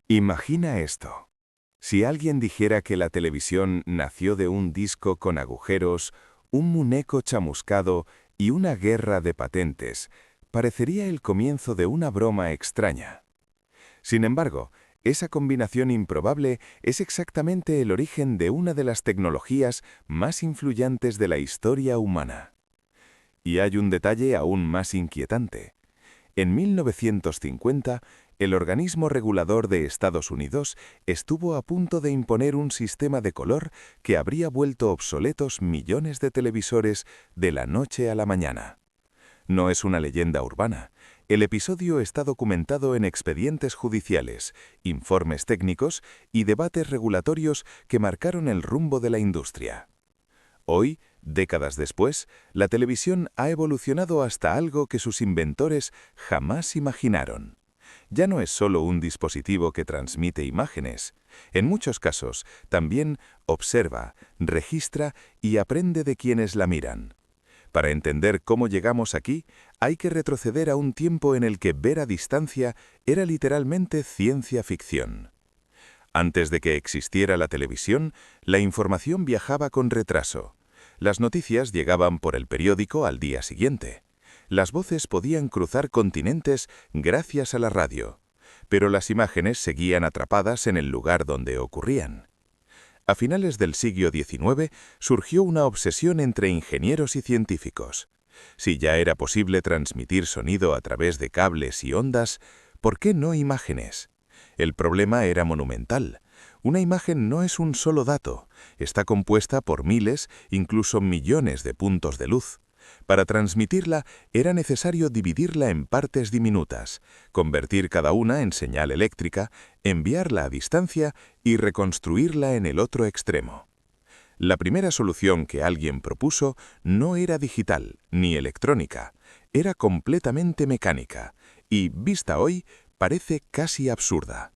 Imagina esto. Si alguien dijera que la televisión nació de un disco con agujeros, un muñeco chamuscado y una guerra de patentes, parecería el comienzo de una broma extraña. Sin embargo, esa combinación improbable es exactamente el origen de una de las tecnologías más influyentes de la historia humana. Y hay un detalle aún más inquietante. En 1950, el organismo regulador de Estados Unidos estuvo a punto de imponer un sistema de color que habría vuelto obsoletos millones de televisores de la noche a la mañana. No es una leyenda urbana. El episodio está documentado en expedientes judiciales, informes técnicos y debates regulatorios que marcaron el rumbo de la industria. Hoy, décadas después, la televisión ha evolucionado hasta algo que sus inventores jamás imaginaron. Ya no es solo un dispositivo que transmite imágenes. En muchos casos, también observa, registra y aprende de quienes la miran. Para entender cómo llegamos aquí, hay que retroceder a un tiempo en el que ver a distancia era literalmente ciencia ficción. Antes de que existiera la televisión, la información viajaba con retraso. Las noticias llegaban por el periódico al día siguiente. Las voces podían cruzar continentes gracias a la radio, pero las imágenes seguían atrapadas en el lugar donde ocurrían. A finales del siglo XIX surgió una obsesión entre ingenieros y científicos. Si ya era posible transmitir sonido a través de cables y ondas, ¿por qué no imágenes? El problema era monumental. Una imagen no es un solo dato, está compuesta por miles, incluso millones de puntos de luz. Para transmitirla era necesario dividirla en partes diminutas, convertir cada una en señal eléctrica, enviarla a distancia y reconstruirla en el otro extremo. La primera solución que alguien propuso no era digital ni electrónica, era completamente mecánica y, vista hoy, parece casi absurda.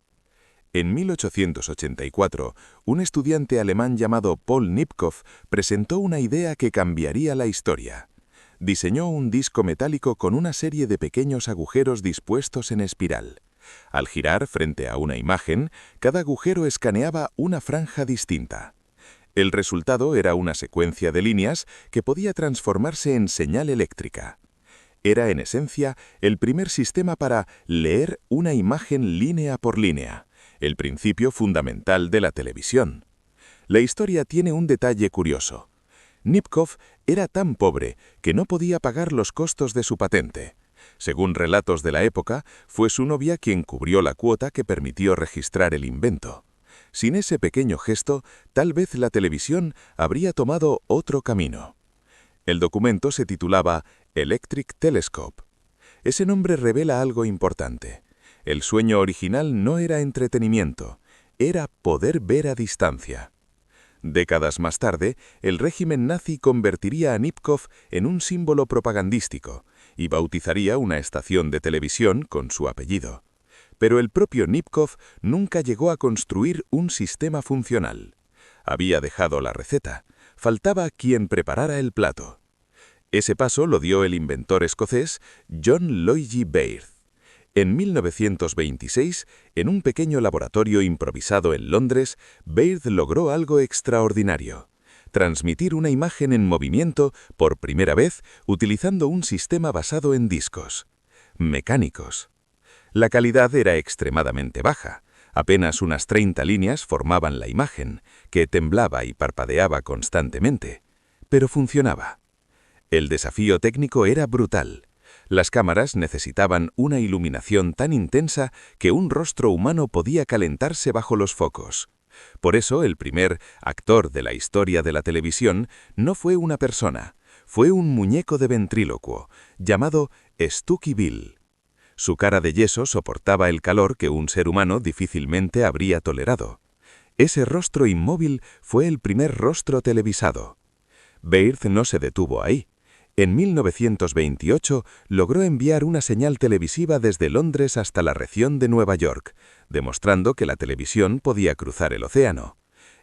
En 1884, un estudiante alemán llamado Paul Nipkow presentó una idea que cambiaría la historia. Diseñó un disco metálico con una serie de pequeños agujeros dispuestos en espiral. Al girar frente a una imagen, cada agujero escaneaba una franja distinta. El resultado era una secuencia de líneas que podía transformarse en señal eléctrica. Era, en esencia, el primer sistema para leer una imagen línea por línea, el principio fundamental de la televisión. La historia tiene un detalle curioso. Nipkow era tan pobre que no podía pagar los costos de su patente. Según relatos de la época, fue su novia quien cubrió la cuota que permitió registrar el invento. Sin ese pequeño gesto, tal vez la televisión habría tomado otro camino. El documento se titulaba Electric Telescope. Ese nombre revela algo importante. El sueño original no era entretenimiento, era poder ver a distancia. Décadas más tarde, el régimen nazi convertiría a Nipkow en un símbolo propagandístico y bautizaría una estación de televisión con su apellido. Pero el propio Nipkow nunca llegó a construir un sistema funcional. Había dejado la receta, faltaba quien preparara el plato. Ese paso lo dio el inventor escocés John Logie Baird. En 1926, en un pequeño laboratorio improvisado en Londres, Baird logró algo extraordinario: transmitir una imagen en movimiento por primera vez utilizando un sistema basado en discos mecánicos. La calidad era extremadamente baja. Apenas unas 30 líneas formaban la imagen, que temblaba y parpadeaba constantemente, pero funcionaba. El desafío técnico era brutal. Las cámaras necesitaban una iluminación tan intensa que un rostro humano podía calentarse bajo los focos. Por eso, el primer actor de la historia de la televisión no fue una persona, fue un muñeco de ventrílocuo, llamado Stucky Bill. Su cara de yeso soportaba el calor que un ser humano difícilmente habría tolerado. Ese rostro inmóvil fue el primer rostro televisado. Baird no se detuvo ahí. En 1928 logró enviar una señal televisiva desde Londres hasta la región de Nueva York, demostrando que la televisión podía cruzar el océano.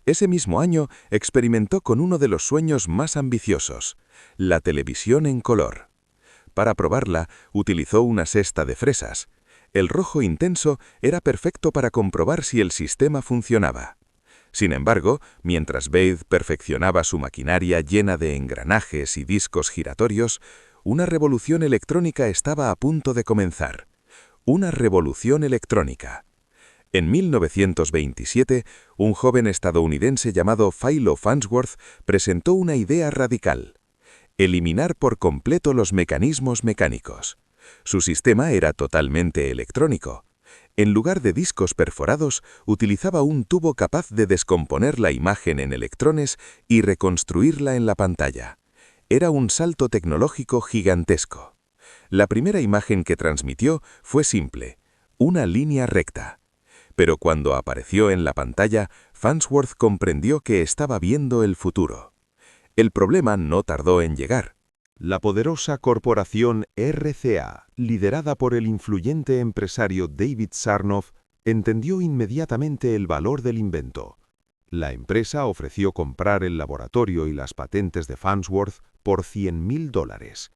Ese mismo año experimentó con uno de los sueños más ambiciosos: la televisión en color. Para probarla, utilizó una cesta de fresas. El rojo intenso era perfecto para comprobar si el sistema funcionaba. Sin embargo, mientras Baird perfeccionaba su maquinaria llena de engranajes y discos giratorios, una revolución electrónica estaba a punto de comenzar. Una revolución electrónica. En 1927, un joven estadounidense llamado Philo Farnsworth presentó una idea radical: eliminar por completo los mecanismos mecánicos. Su sistema era totalmente electrónico. En lugar de discos perforados, utilizaba un tubo capaz de descomponer la imagen en electrones y reconstruirla en la pantalla. Era un salto tecnológico gigantesco. La primera imagen que transmitió fue simple: una línea recta. Pero cuando apareció en la pantalla, Farnsworth comprendió que estaba viendo el futuro. El problema no tardó en llegar. La poderosa corporación RCA, liderada por el influyente empresario David Sarnoff, entendió inmediatamente el valor del invento. La empresa ofreció comprar el laboratorio y las patentes de Farnsworth por $100.000.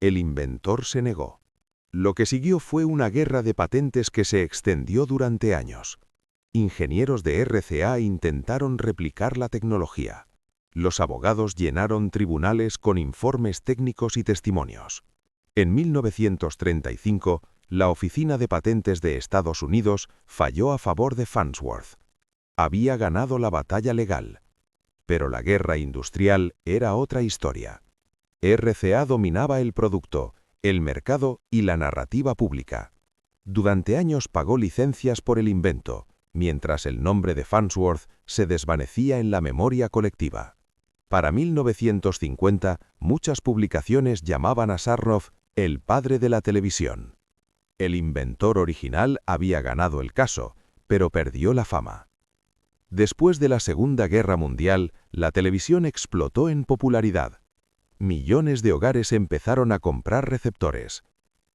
El inventor se negó. Lo que siguió fue una guerra de patentes que se extendió durante años. Ingenieros de RCA intentaron replicar la tecnología. Los abogados llenaron tribunales con informes técnicos y testimonios. En 1935, la Oficina de Patentes de Estados Unidos falló a favor de Farnsworth. Había ganado la batalla legal. Pero la guerra industrial era otra historia. RCA dominaba el producto, el mercado y la narrativa pública. Durante años pagó licencias por el invento, mientras el nombre de Farnsworth se desvanecía en la memoria colectiva. Para 1950, muchas publicaciones llamaban a Sarnoff el padre de la televisión. El inventor original había ganado el caso, pero perdió la fama. Después de la Segunda Guerra Mundial, la televisión explotó en popularidad. Millones de hogares empezaron a comprar receptores.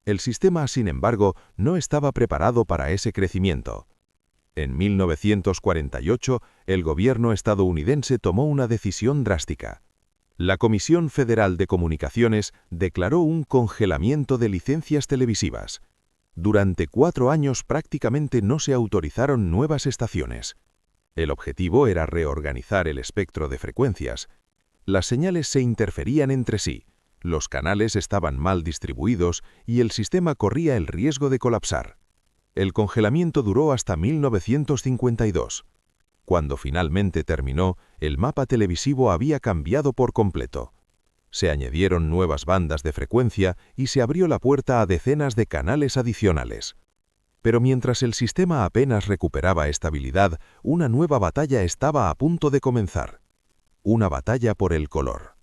El sistema, sin embargo, no estaba preparado para ese crecimiento. En 1948, el gobierno estadounidense tomó una decisión drástica. La Comisión Federal de Comunicaciones declaró un congelamiento de licencias televisivas. Durante 4 años prácticamente no se autorizaron nuevas estaciones. El objetivo era reorganizar el espectro de frecuencias. Las señales se interferían entre sí, los canales estaban mal distribuidos y el sistema corría el riesgo de colapsar. El congelamiento duró hasta 1952. Cuando finalmente terminó, el mapa televisivo había cambiado por completo. Se añadieron nuevas bandas de frecuencia y se abrió la puerta a decenas de canales adicionales. Pero mientras el sistema apenas recuperaba estabilidad, una nueva batalla estaba a punto de comenzar. Una batalla por el color.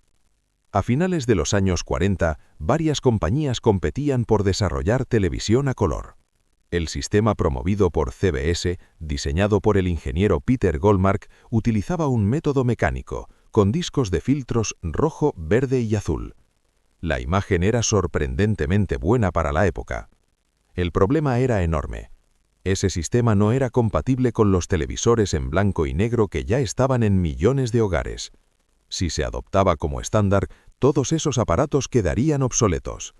A finales de los años 40, varias compañías competían por desarrollar televisión a color. El sistema promovido por CBS, diseñado por el ingeniero Peter Goldmark, utilizaba un método mecánico, con discos de filtros rojo, verde y azul. La imagen era sorprendentemente buena para la época. El problema era enorme. Ese sistema no era compatible con los televisores en blanco y negro que ya estaban en millones de hogares. Si se adoptaba como estándar, todos esos aparatos quedarían obsoletos.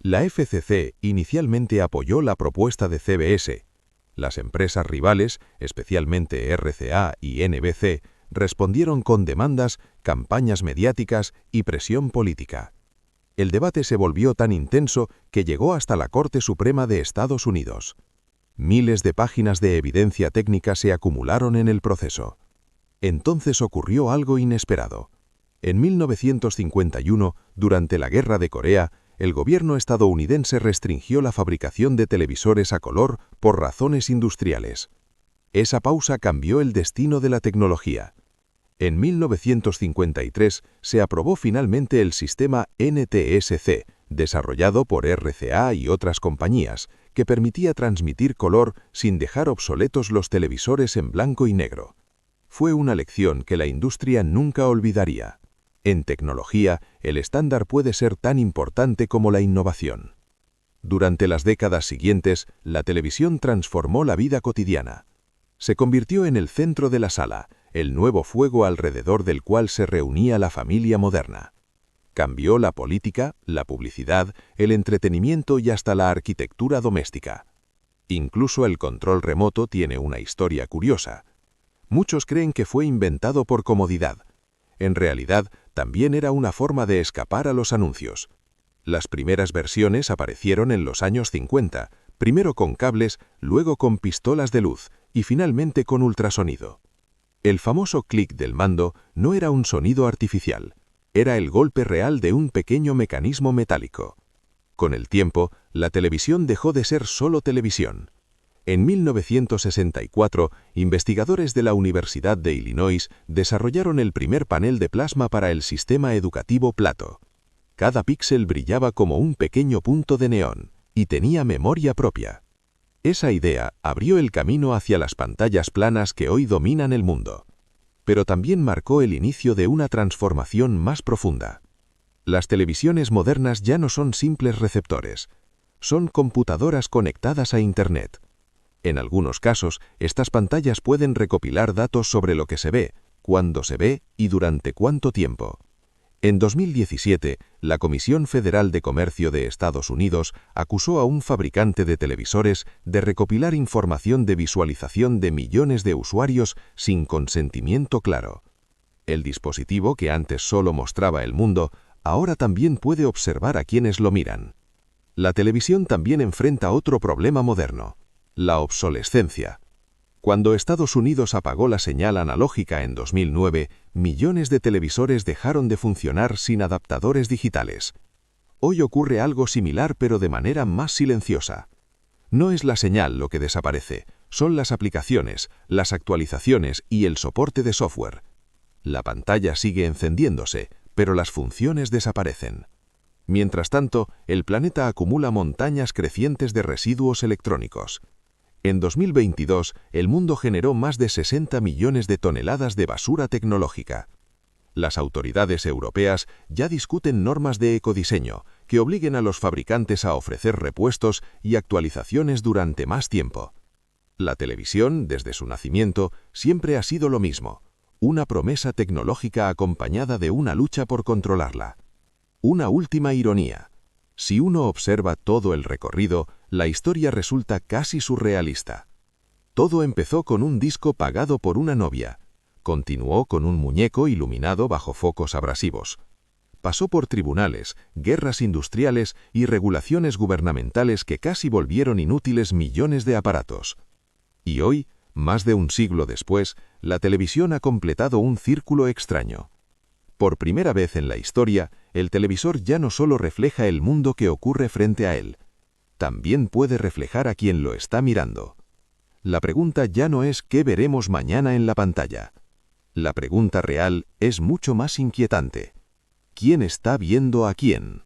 La FCC inicialmente apoyó la propuesta de CBS. Las empresas rivales, especialmente RCA y NBC, respondieron con demandas, campañas mediáticas y presión política. El debate se volvió tan intenso que llegó hasta la Corte Suprema de Estados Unidos. Miles de páginas de evidencia técnica se acumularon en el proceso. Entonces ocurrió algo inesperado. En 1951, durante la Guerra de Corea, el gobierno estadounidense restringió la fabricación de televisores a color por razones industriales. Esa pausa cambió el destino de la tecnología. En 1953 se aprobó finalmente el sistema NTSC, desarrollado por RCA y otras compañías, que permitía transmitir color sin dejar obsoletos los televisores en blanco y negro. Fue una lección que la industria nunca olvidaría. En tecnología, el estándar puede ser tan importante como la innovación. Durante las décadas siguientes, la televisión transformó la vida cotidiana. Se convirtió en el centro de la sala, el nuevo fuego alrededor del cual se reunía la familia moderna. Cambió la política, la publicidad, el entretenimiento y hasta la arquitectura doméstica. Incluso el control remoto tiene una historia curiosa. Muchos creen que fue inventado por comodidad. En realidad, también era una forma de escapar a los anuncios. Las primeras versiones aparecieron en los años 50, primero con cables, luego con pistolas de luz y finalmente con ultrasonido. El famoso clic del mando no era un sonido artificial, era el golpe real de un pequeño mecanismo metálico. Con el tiempo, la televisión dejó de ser solo televisión. En 1964, investigadores de la Universidad de Illinois desarrollaron el primer panel de plasma para el sistema educativo Plato. Cada píxel brillaba como un pequeño punto de neón y tenía memoria propia. Esa idea abrió el camino hacia las pantallas planas que hoy dominan el mundo. Pero también marcó el inicio de una transformación más profunda. Las televisiones modernas ya no son simples receptores, son computadoras conectadas a Internet. En algunos casos, estas pantallas pueden recopilar datos sobre lo que se ve, cuándo se ve y durante cuánto tiempo. En 2017, la Comisión Federal de Comercio de Estados Unidos acusó a un fabricante de televisores de recopilar información de visualización de millones de usuarios sin consentimiento claro. El dispositivo, que antes solo mostraba el mundo, ahora también puede observar a quienes lo miran. La televisión también enfrenta otro problema moderno: la obsolescencia. Cuando Estados Unidos apagó la señal analógica en 2009, millones de televisores dejaron de funcionar sin adaptadores digitales. Hoy ocurre algo similar, pero de manera más silenciosa. No es la señal lo que desaparece, son las aplicaciones, las actualizaciones y el soporte de software. La pantalla sigue encendiéndose, pero las funciones desaparecen. Mientras tanto, el planeta acumula montañas crecientes de residuos electrónicos. En 2022, el mundo generó más de 60 millones de toneladas de basura tecnológica. Las autoridades europeas ya discuten normas de ecodiseño que obliguen a los fabricantes a ofrecer repuestos y actualizaciones durante más tiempo. La televisión, desde su nacimiento, siempre ha sido lo mismo: una promesa tecnológica acompañada de una lucha por controlarla. Una última ironía: si uno observa todo el recorrido, la historia resulta casi surrealista. Todo empezó con un disco pagado por una novia. Continuó con un muñeco iluminado bajo focos abrasivos. Pasó por tribunales, guerras industriales y regulaciones gubernamentales que casi volvieron inútiles millones de aparatos. Y hoy, más de un siglo después, la televisión ha completado un círculo extraño. Por primera vez en la historia, el televisor ya no solo refleja el mundo que ocurre frente a él, también puede reflejar a quien lo está mirando. La pregunta ya no es ¿qué veremos mañana en la pantalla? La pregunta real es mucho más inquietante: ¿quién está viendo a quién?